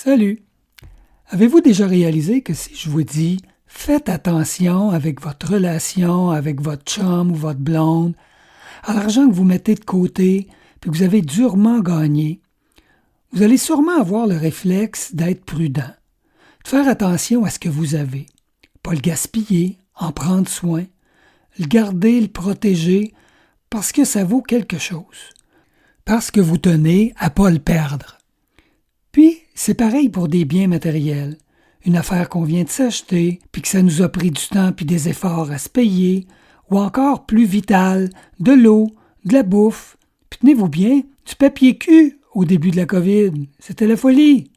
Salut! Avez-vous déjà réalisé que si je vous dis « faites attention avec votre relation avec votre chum ou votre blonde, à l'argent que vous mettez de côté puis que vous avez durement gagné, vous allez sûrement avoir le réflexe d'être prudent, de faire attention à ce que vous avez, pas le gaspiller, en prendre soin, le garder, le protéger, parce que ça vaut quelque chose, parce que vous tenez à pas le perdre. Puis, c'est pareil pour des biens matériels. Une affaire qu'on vient de s'acheter, puis que ça nous a pris du temps puis des efforts à se payer, ou encore plus vital, de l'eau, de la bouffe, puis tenez-vous bien, du papier cul au début de la COVID. C'était la folie.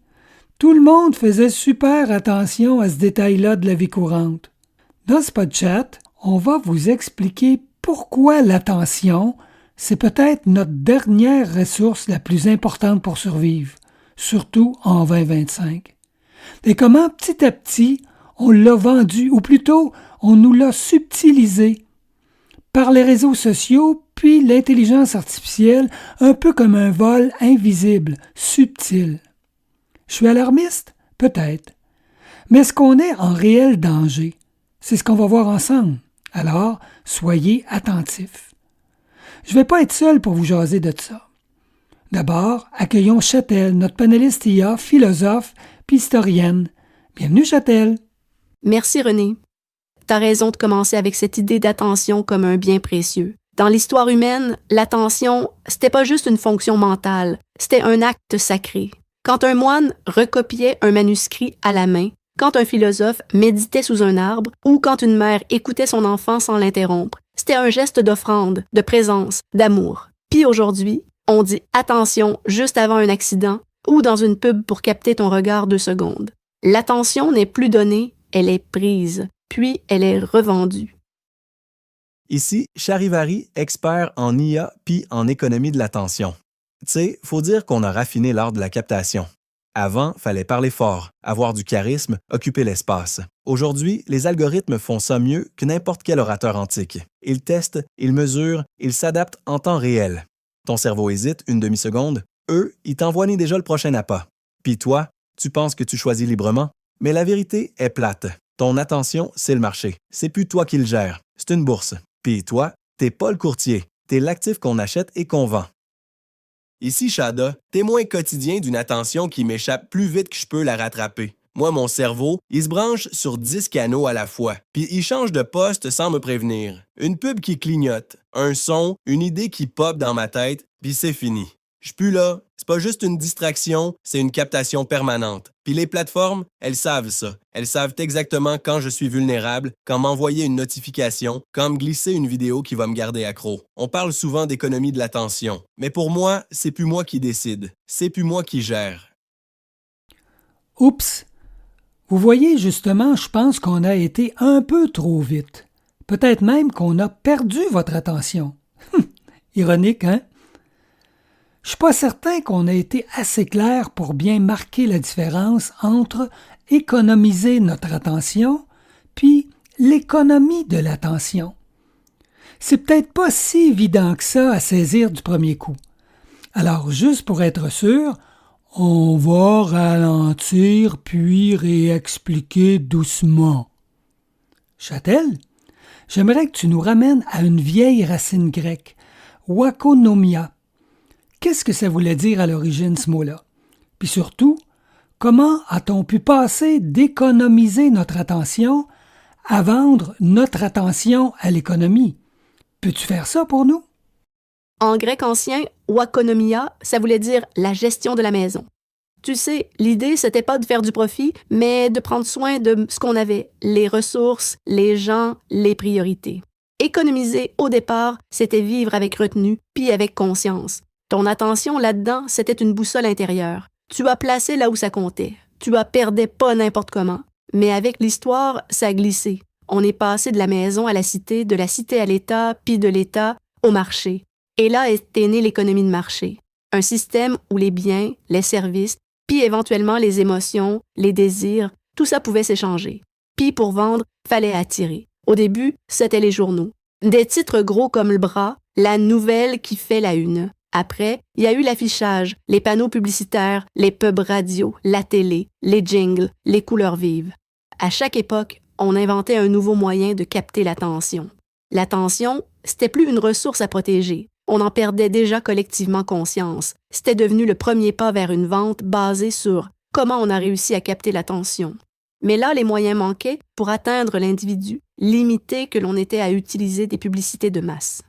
Tout le monde faisait super attention à ce détail-là de la vie courante. Dans ce podcast, on va vous expliquer pourquoi l'attention, c'est peut-être notre dernière ressource la plus importante pour survivre, surtout en 2025. Et comment, petit à petit, on l'a vendu, ou plutôt, on nous l'a subtilisé par les réseaux sociaux, puis l'intelligence artificielle, un peu comme un vol invisible, subtil. Je suis alarmiste? Peut-être. Mais est-ce qu'on est en réel danger? C'est ce qu'on va voir ensemble. Alors, soyez attentifs. Je ne vais pas être seul pour vous jaser de ça. D'abord, accueillons Châtel, notre panéliste IA, philosophe puis historienne. Bienvenue, Châtel. Merci, René. T'as raison de commencer avec cette idée d'attention comme un bien précieux. Dans l'histoire humaine, l'attention, c'était pas juste une fonction mentale, c'était un acte sacré. Quand un moine recopiait un manuscrit à la main, quand un philosophe méditait sous un arbre ou quand une mère écoutait son enfant sans l'interrompre, c'était un geste d'offrande, de présence, d'amour. Puis aujourd'hui, on dit attention juste avant un accident ou dans une pub pour capter ton regard 2 secondes. L'attention n'est plus donnée, elle est prise, puis elle est revendue. Ici, Charivari, expert en IA puis en économie de l'attention. Tu sais, faut dire qu'on a raffiné l'art de la captation. Avant, fallait parler fort, avoir du charisme, occuper l'espace. Aujourd'hui, les algorithmes font ça mieux que n'importe quel orateur antique. Ils testent, ils mesurent, ils s'adaptent en temps réel. Ton cerveau hésite une demi-seconde, eux, ils t'envoient déjà le prochain appât. Puis toi, tu penses que tu choisis librement, mais la vérité est plate. Ton attention, c'est le marché. C'est plus toi qui le gère, c'est une bourse. Puis toi, t'es pas le courtier, t'es l'actif qu'on achète et qu'on vend. Ici Shada, témoin quotidien d'une attention qui m'échappe plus vite que je peux la rattraper. Moi, mon cerveau, il se branche sur 10 canaux à la fois, puis il change de poste sans me prévenir. Une pub qui clignote, un son, une idée qui pop dans ma tête, puis c'est fini. Je suis plus là, c'est pas juste une distraction, c'est une captation permanente. Puis les plateformes, elles savent ça. Elles savent exactement quand je suis vulnérable, quand m'envoyer une notification, quand me glisser une vidéo qui va me garder accro. On parle souvent d'économie de l'attention, mais pour moi, c'est plus moi qui décide, c'est plus moi qui gère. Oups! Vous voyez, justement, je pense qu'on a été un peu trop vite. Peut-être même qu'on a perdu votre attention. Ironique, hein? Je suis pas certain qu'on ait été assez clair pour bien marquer la différence entre économiser notre attention puis l'économie de l'attention. C'est peut-être pas si évident que ça à saisir du premier coup. Alors, juste pour être sûr, on va ralentir puis réexpliquer doucement. Châtel, j'aimerais que tu nous ramènes à une vieille racine grecque, wakonomia. Qu'est-ce que ça voulait dire à l'origine, ce mot-là? Puis surtout, comment a-t-on pu passer d'économiser notre attention à vendre notre attention à l'économie? Peux-tu faire ça pour nous? En grec ancien, oikonomia, ça voulait dire la gestion de la maison. Tu sais, l'idée, c'était pas de faire du profit, mais de prendre soin de ce qu'on avait, les ressources, les gens, les priorités. Économiser, au départ, c'était vivre avec retenue, puis avec conscience. Ton attention là-dedans, c'était une boussole intérieure. Tu as placé là où ça comptait. Tu as perdais pas n'importe comment. Mais avec l'histoire, ça a glissé. On est passé de la maison à de la cité à l'État, puis de l'État au marché. Et là est née l'économie de marché. Un système où les biens, les services, puis éventuellement les émotions, les désirs, tout ça pouvait s'échanger. Puis pour vendre, fallait attirer. Au début, c'était les journaux. Des titres gros comme le bras, la nouvelle qui fait la une. Après, il y a eu l'affichage, les panneaux publicitaires, les pubs radio, la télé, les jingles, les couleurs vives. À chaque époque, on inventait un nouveau moyen de capter l'attention. L'attention, c'était plus une ressource à protéger. On en perdait déjà collectivement conscience. C'était devenu le premier pas vers une vente basée sur comment on a réussi à capter l'attention. Mais là, les moyens manquaient pour atteindre l'individu, limité que l'on était à utiliser des publicités de masse.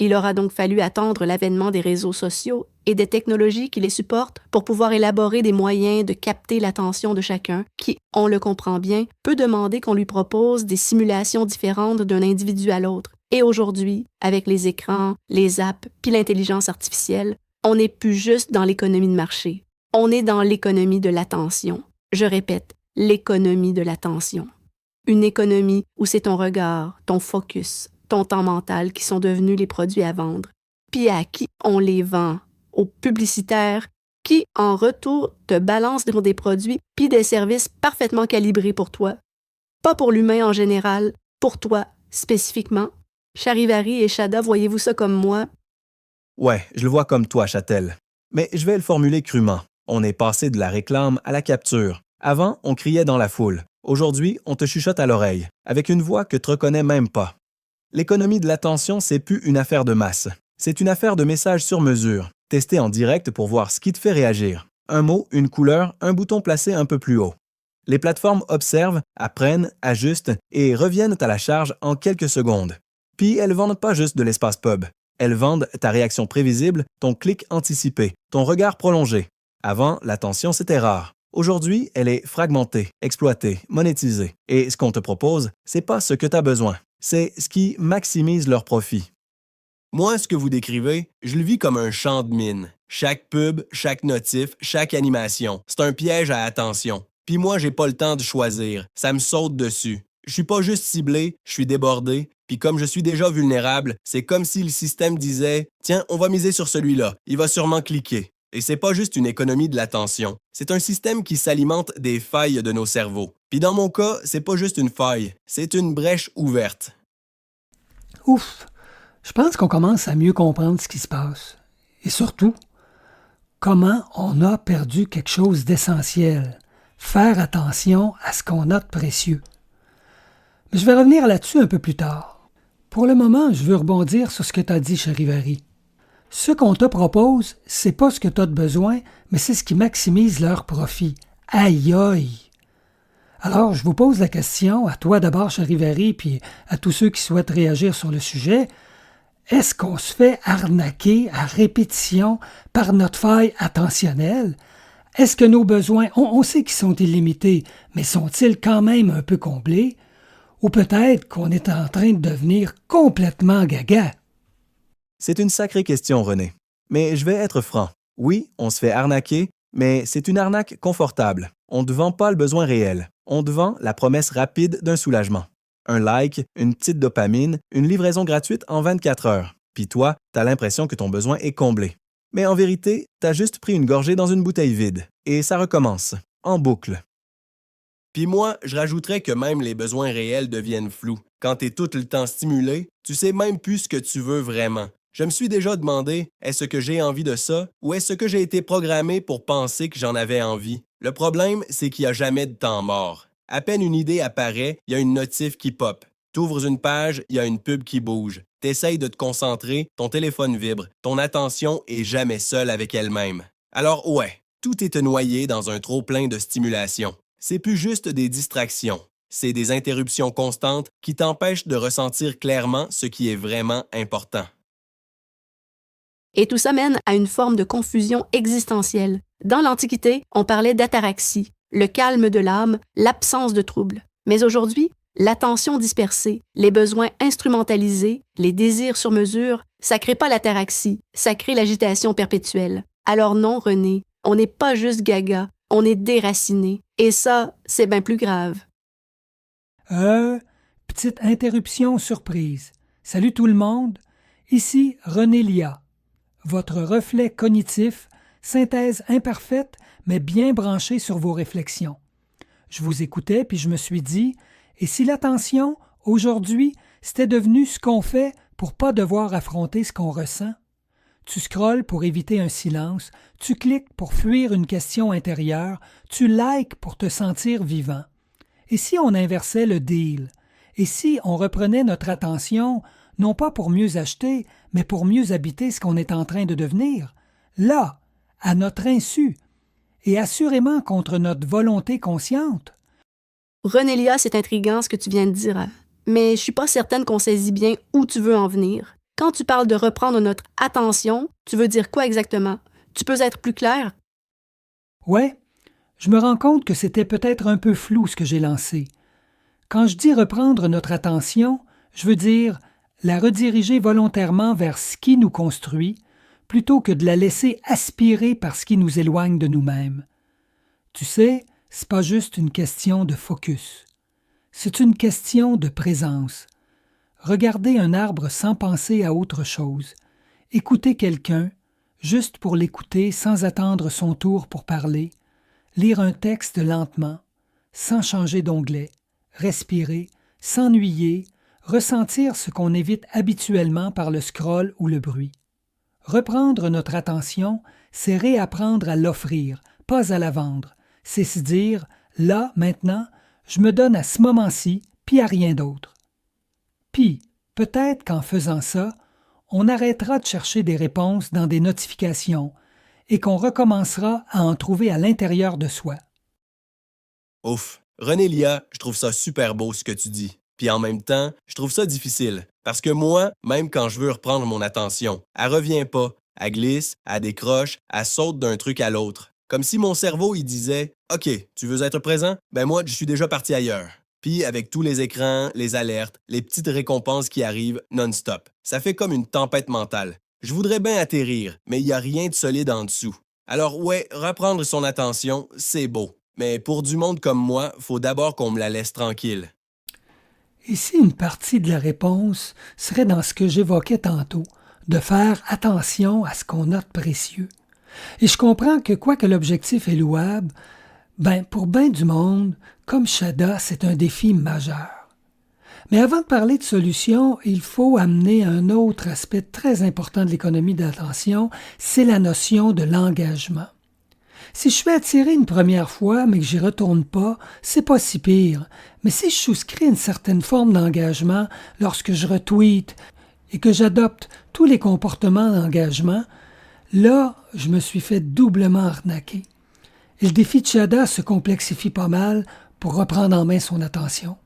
Il aura donc fallu attendre l'avènement des réseaux sociaux et des technologies qui les supportent pour pouvoir élaborer des moyens de capter l'attention de chacun qui, on le comprend bien, peut demander qu'on lui propose des simulations différentes d'un individu à l'autre. Et aujourd'hui, avec les écrans, les apps puis l'intelligence artificielle, on n'est plus juste dans l'économie de marché. On est dans l'économie de l'attention. Je répète, l'économie de l'attention. Une économie où c'est ton regard, ton focus, ton temps mental qui sont devenus les produits à vendre. Puis à qui on les vend? Aux publicitaires qui, en retour, te balancent des produits puis des services parfaitement calibrés pour toi. Pas pour l'humain en général, pour toi spécifiquement. Charivari et Chada, voyez-vous ça comme moi? Ouais, je le vois comme toi, Châtel. Mais je vais le formuler crûment. On est passé de la réclame à la capture. Avant, on criait dans la foule. Aujourd'hui, on te chuchote à l'oreille, avec une voix que tu reconnais même pas. L'économie de l'attention, c'est plus une affaire de masse. C'est une affaire de messages sur mesure, testés en direct pour voir ce qui te fait réagir. Un mot, une couleur, un bouton placé un peu plus haut. Les plateformes observent, apprennent, ajustent et reviennent à la charge en quelques secondes. Puis elles vendent pas juste de l'espace pub. Elles vendent ta réaction prévisible, ton clic anticipé, ton regard prolongé. Avant, l'attention, c'était rare. Aujourd'hui, elle est fragmentée, exploitée, monétisée. Et ce qu'on te propose, c'est pas ce que tu as besoin. C'est ce qui maximise leur profit. Moi, ce que vous décrivez, je le vis comme un champ de mine. Chaque pub, chaque notif, chaque animation, c'est un piège à attention. Puis moi, j'ai pas le temps de choisir. Ça me saute dessus. Je suis pas juste ciblé, je suis débordé. Puis comme je suis déjà vulnérable, c'est comme si le système disait « Tiens, on va miser sur celui-là, il va sûrement cliquer ». Et c'est pas juste une économie de l'attention. C'est un système qui s'alimente des failles de nos cerveaux. Puis dans mon cas, c'est pas juste une faille, c'est une brèche ouverte. Ouf! Je pense qu'on commence à mieux comprendre ce qui se passe. Et surtout, comment on a perdu quelque chose d'essentiel. Faire attention à ce qu'on a de précieux. Mais je vais revenir là-dessus un peu plus tard. Pour le moment, je veux rebondir sur ce que tu as dit, Charivari. Ce qu'on te propose, c'est pas ce que tu as de besoin, mais c'est ce qui maximise leur profit. Aïe aïe! Alors, je vous pose la question, à toi d'abord, Charivari, puis à tous ceux qui souhaitent réagir sur le sujet. Est-ce qu'on se fait arnaquer à répétition par notre faille attentionnelle? Est-ce que nos besoins, on sait qu'ils sont illimités, mais sont-ils quand même un peu comblés? Ou peut-être qu'on est en train de devenir complètement gaga? C'est une sacrée question, René. Mais je vais être franc. Oui, on se fait arnaquer, mais c'est une arnaque confortable. On ne te vend pas le besoin réel. On te vend la promesse rapide d'un soulagement. Un like, une petite dopamine, une livraison gratuite en 24 heures. Puis toi, t'as l'impression que ton besoin est comblé. Mais en vérité, t'as juste pris une gorgée dans une bouteille vide. Et ça recommence, en boucle. Puis moi, je rajouterais que même les besoins réels deviennent flous. Quand t'es tout le temps stimulé, tu sais même plus ce que tu veux vraiment. Je me suis déjà demandé, est-ce que j'ai envie de ça ou est-ce que j'ai été programmé pour penser que j'en avais envie? Le problème, c'est qu'il n'y a jamais de temps mort. À peine une idée apparaît, il y a une notif qui pop. T'ouvres une page, il y a une pub qui bouge. T'essayes de te concentrer, ton téléphone vibre. Ton attention est jamais seule avec elle-même. Alors ouais, tout est noyé dans un trop-plein de stimulation. C'est plus juste des distractions. C'est des interruptions constantes qui t'empêchent de ressentir clairement ce qui est vraiment important. Et tout ça mène à une forme de confusion existentielle. Dans l'Antiquité, on parlait d'ataraxie, le calme de l'âme, l'absence de trouble. Mais aujourd'hui, l'attention dispersée, les besoins instrumentalisés, les désirs sur mesure, ça crée pas l'ataraxie, ça crée l'agitation perpétuelle. Alors non, René, on n'est pas juste gaga, on est déraciné. Et ça, c'est bien plus grave. Petite interruption surprise. Salut tout le monde, ici René Lia. Votre reflet cognitif, synthèse imparfaite, mais bien branchée sur vos réflexions. Je vous écoutais, puis je me suis dit, et si l'attention, aujourd'hui, c'était devenu ce qu'on fait pour pas devoir affronter ce qu'on ressent? Tu scrolles pour éviter un silence, tu cliques pour fuir une question intérieure, tu likes pour te sentir vivant. Et si on inversait le deal? Et si on reprenait notre attention, non pas pour mieux acheter, mais pour mieux habiter ce qu'on est en train de devenir? Là, à notre insu, et assurément contre notre volonté consciente. Renélia, c'est intriguant ce que tu viens de dire, mais je suis pas certaine qu'on saisit bien où tu veux en venir. Quand tu parles de reprendre notre attention, tu veux dire quoi exactement? Tu peux être plus clair? Ouais, je me rends compte que c'était peut-être un peu flou ce que j'ai lancé. Quand je dis reprendre notre attention, je veux dire la rediriger volontairement vers ce qui nous construit, plutôt que de la laisser aspirer par ce qui nous éloigne de nous-mêmes. Tu sais, c'est pas juste une question de focus. C'est une question de présence. Regarder un arbre sans penser à autre chose. Écouter quelqu'un, juste pour l'écouter sans attendre son tour pour parler. Lire un texte lentement, sans changer d'onglet. Respirer, s'ennuyer, ressentir ce qu'on évite habituellement par le scroll ou le bruit. Reprendre notre attention, c'est réapprendre à l'offrir, pas à la vendre. C'est se dire, là, maintenant, je me donne à ce moment-ci, puis à rien d'autre. Puis, peut-être qu'en faisant ça, on arrêtera de chercher des réponses dans des notifications et qu'on recommencera à en trouver à l'intérieur de soi. Ouf, Renélia, je trouve ça super beau ce que tu dis. Puis en même temps, je trouve ça difficile. Parce que moi, même quand je veux reprendre mon attention, elle revient pas. Elle glisse, elle décroche, elle saute d'un truc à l'autre. Comme si mon cerveau, il disait « OK, tu veux être présent? Ben moi, je suis déjà parti ailleurs. » Puis avec tous les écrans, les alertes, les petites récompenses qui arrivent non-stop. Ça fait comme une tempête mentale. Je voudrais bien atterrir, mais il n'y a rien de solide en dessous. Alors ouais, reprendre son attention, c'est beau. Mais pour du monde comme moi, faut d'abord qu'on me la laisse tranquille. Ici, une partie de la réponse serait dans ce que j'évoquais tantôt, de faire attention à ce qu'on a de précieux. Et je comprends que quoique l'objectif est louable, pour ben du monde, comme Shada, c'est un défi majeur. Mais avant de parler de solutions, il faut amener un autre aspect très important de l'économie de l'attention, c'est la notion de l'engagement. Si je suis attiré une première fois, mais que j'y retourne pas, c'est pas si pire. Mais si je souscris une certaine forme d'engagement lorsque je retweete et que j'adopte tous les comportements d'engagement, là, je me suis fait doublement arnaquer. Et le défi de Shada se complexifie pas mal pour reprendre en main son attention.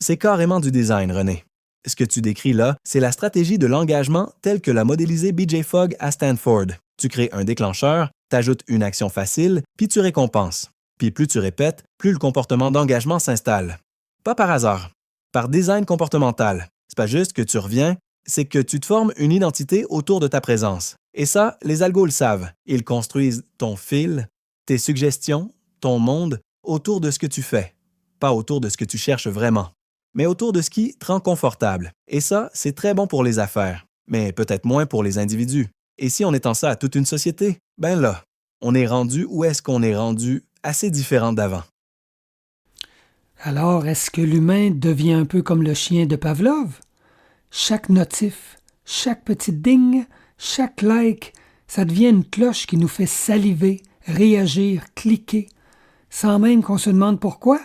C'est carrément du design, René. Ce que tu décris là, c'est la stratégie de l'engagement telle que l'a modélisée BJ Fogg à Stanford. Tu crées un déclencheur, t'ajoutes une action facile, puis tu récompenses. Puis plus tu répètes, plus le comportement d'engagement s'installe. Pas par hasard, par design comportemental. C'est pas juste que tu reviens, c'est que tu te formes une identité autour de ta présence. Et ça, les algos le savent. Ils construisent ton fil, tes suggestions, ton monde autour de ce que tu fais. Pas autour de ce que tu cherches vraiment, mais autour de ce qui te rend confortable. Et ça, c'est très bon pour les affaires, mais peut-être moins pour les individus. Et si on étend ça à toute une société, ben là, on est rendu où est-ce qu'on est rendu assez différent d'avant. Alors, est-ce que l'humain devient un peu comme le chien de Pavlov? Chaque notif, chaque petit ding, chaque like, ça devient une cloche qui nous fait saliver, réagir, cliquer, sans même qu'on se demande pourquoi?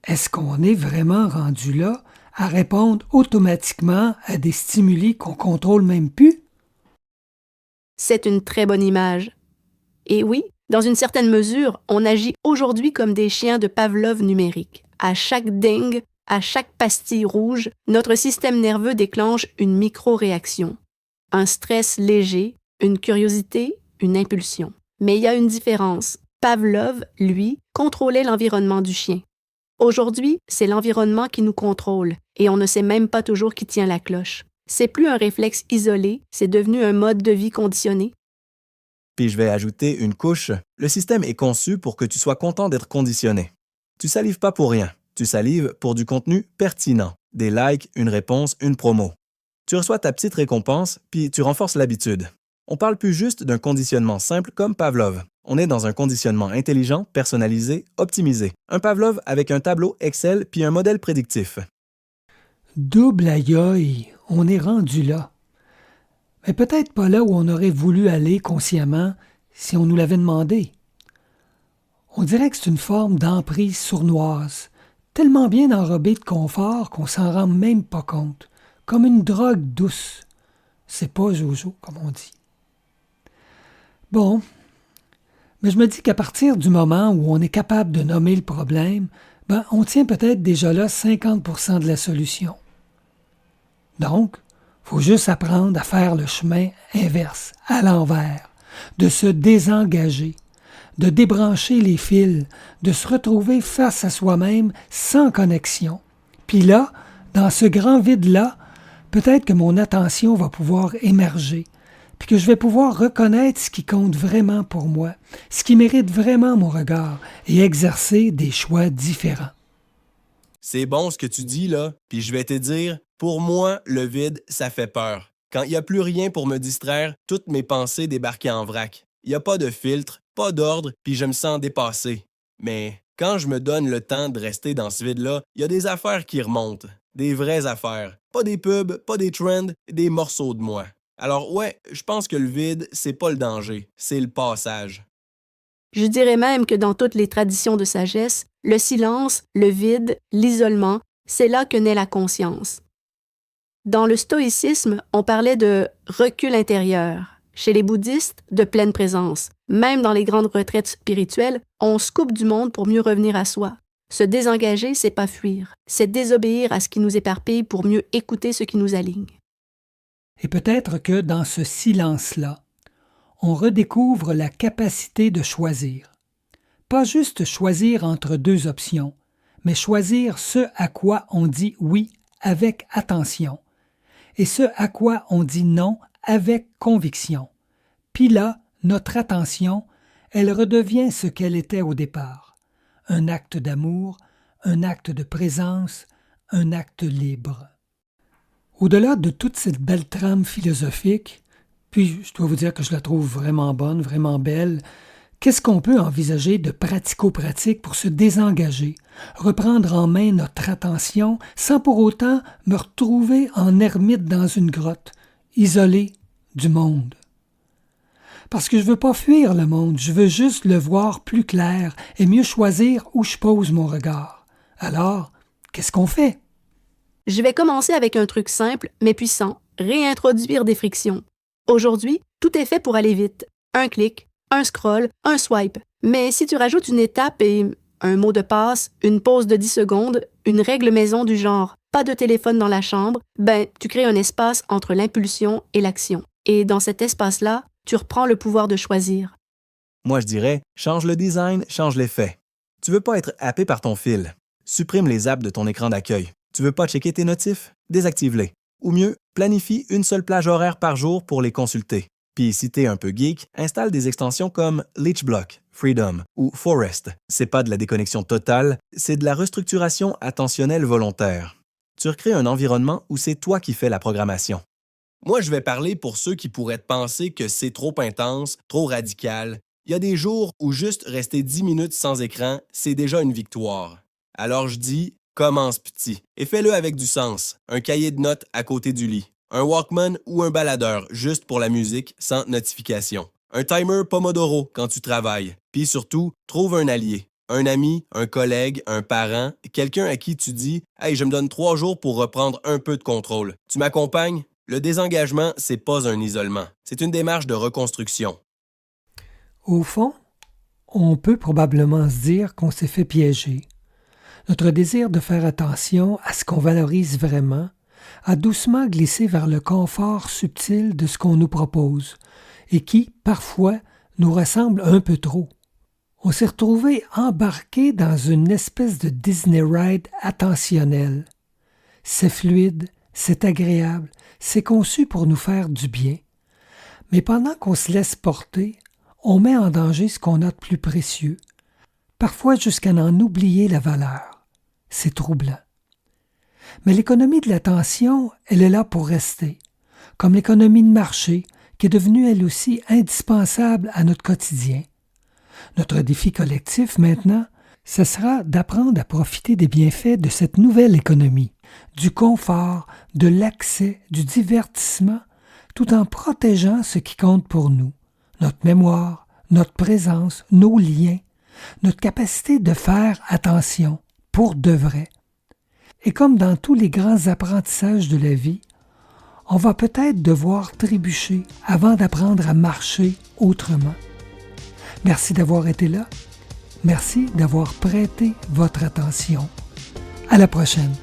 Est-ce qu'on est vraiment rendu là à répondre automatiquement à des stimuli qu'on contrôle même plus? C'est une très bonne image. Et oui, dans une certaine mesure, on agit aujourd'hui comme des chiens de Pavlov numériques. À chaque ding, à chaque pastille rouge, notre système nerveux déclenche une micro-réaction. Un stress léger, une curiosité, une impulsion. Mais il y a une différence. Pavlov, lui, contrôlait l'environnement du chien. Aujourd'hui, c'est l'environnement qui nous contrôle et on ne sait même pas toujours qui tient la cloche. C'est plus un réflexe isolé, c'est devenu un mode de vie conditionné. Puis je vais ajouter une couche. Le système est conçu pour que tu sois content d'être conditionné. Tu salives pas pour rien. Tu salives pour du contenu pertinent. Des likes, une réponse, une promo. Tu reçois ta petite récompense, puis tu renforces l'habitude. On parle plus juste d'un conditionnement simple comme Pavlov. On est dans un conditionnement intelligent, personnalisé, optimisé. Un Pavlov avec un tableau Excel puis un modèle prédictif. Double aïe, on est rendu là. mais peut-être pas là où on aurait voulu aller consciemment si on nous l'avait demandé. On dirait que c'est une forme d'emprise sournoise, tellement bien enrobée de confort qu'on s'en rend même pas compte, comme une drogue douce. C'est pas Jojo, comme on dit. Bon, mais je me dis qu'à partir du moment où on est capable de nommer le problème, on tient peut-être déjà là 50% de la solution. Donc, il faut juste apprendre à faire le chemin inverse, à l'envers, de se désengager, de débrancher les fils, de se retrouver face à soi-même sans connexion. Puis là, dans ce grand vide-là, peut-être que mon attention va pouvoir émerger, puis que je vais pouvoir reconnaître ce qui compte vraiment pour moi, ce qui mérite vraiment mon regard, et exercer des choix différents. C'est bon ce que tu dis, là, puis je vais te dire, pour moi, le vide, ça fait peur. Quand il n'y a plus rien pour me distraire, toutes mes pensées débarquent en vrac. Il n'y a pas de filtre, pas d'ordre, puis je me sens dépassé. Mais quand je me donne le temps de rester dans ce vide-là, il y a des affaires qui remontent. Des vraies affaires. Pas des pubs, pas des trends, des morceaux de moi. Alors ouais, je pense que le vide, c'est pas le danger, c'est le passage. Je dirais même que dans toutes les traditions de sagesse, le silence, le vide, l'isolement, c'est là que naît la conscience. Dans le stoïcisme, on parlait de recul intérieur. Chez les bouddhistes, de pleine présence. Même dans les grandes retraites spirituelles, on se coupe du monde pour mieux revenir à soi. Se désengager, c'est pas fuir, c'est désobéir à ce qui nous éparpille pour mieux écouter ce qui nous aligne. Et peut-être que dans ce silence-là, on redécouvre la capacité de choisir. Pas juste choisir entre deux options, mais choisir ce à quoi on dit oui avec attention et ce à quoi on dit non avec conviction. Puis là, notre attention, elle redevient ce qu'elle était au départ. Un acte d'amour, un acte de présence, un acte libre. Au-delà de toute cette belle trame philosophique, puis je dois vous dire que je la trouve vraiment bonne, vraiment belle, qu'est-ce qu'on peut envisager de pratico-pratique pour se désengager, reprendre en main notre attention sans pour autant me retrouver en ermite dans une grotte, isolé du monde? Parce que je veux pas fuir le monde, je veux juste le voir plus clair et mieux choisir où je pose mon regard. Alors, qu'est-ce qu'on fait? Je vais commencer avec un truc simple mais puissant, réintroduire des frictions. Aujourd'hui, tout est fait pour aller vite. Un clic, un scroll, un swipe. Mais si tu rajoutes une étape et un mot de passe, une pause de 10 secondes, une règle maison du genre pas de téléphone dans la chambre, tu crées un espace entre l'impulsion et l'action. Et dans cet espace-là, tu reprends le pouvoir de choisir. Moi, je dirais, change le design, change l'effet. Tu veux pas être happé par ton fil. Supprime les apps de ton écran d'accueil. Tu veux pas checker tes notifs? Désactive-les. Ou mieux, planifie une seule plage horaire par jour pour les consulter. Puis si t'es un peu geek, installe des extensions comme LeechBlock, Freedom ou Forest. C'est pas de la déconnexion totale, c'est de la restructuration attentionnelle volontaire. Tu recrées un environnement où c'est toi qui fais la programmation. Moi, je vais parler pour ceux qui pourraient penser que c'est trop intense, trop radical. Il y a des jours où juste rester 10 minutes sans écran, c'est déjà une victoire. Alors je dis, commence petit et fais-le avec du sens. Un cahier de notes à côté du lit. Un Walkman ou un baladeur juste pour la musique sans notification. Un timer Pomodoro quand tu travailles. Puis surtout, trouve un allié. Un ami, un collègue, un parent, quelqu'un à qui tu dis « Hey, je me donne 3 jours pour reprendre un peu de contrôle. Tu m'accompagnes? » Le désengagement, c'est pas un isolement. C'est une démarche de reconstruction. Au fond, on peut probablement se dire qu'on s'est fait piéger. Notre désir de faire attention à ce qu'on valorise vraiment a doucement glissé vers le confort subtil de ce qu'on nous propose et qui, parfois, nous ressemble un peu trop. On s'est retrouvé embarqué dans une espèce de Disney ride attentionnel. C'est fluide, c'est agréable, c'est conçu pour nous faire du bien. Mais pendant qu'on se laisse porter, on met en danger ce qu'on a de plus précieux, parfois jusqu'à en oublier la valeur. C'est troublant. Mais l'économie de l'attention, elle est là pour rester, comme l'économie de marché, qui est devenue elle aussi indispensable à notre quotidien. Notre défi collectif maintenant, ce sera d'apprendre à profiter des bienfaits de cette nouvelle économie, du confort, de l'accès, du divertissement, tout en protégeant ce qui compte pour nous, notre mémoire, notre présence, nos liens, notre capacité de faire attention, pour de vrai. Et comme dans tous les grands apprentissages de la vie, on va peut-être devoir trébucher avant d'apprendre à marcher autrement. Merci d'avoir été là. Merci d'avoir prêté votre attention. À la prochaine.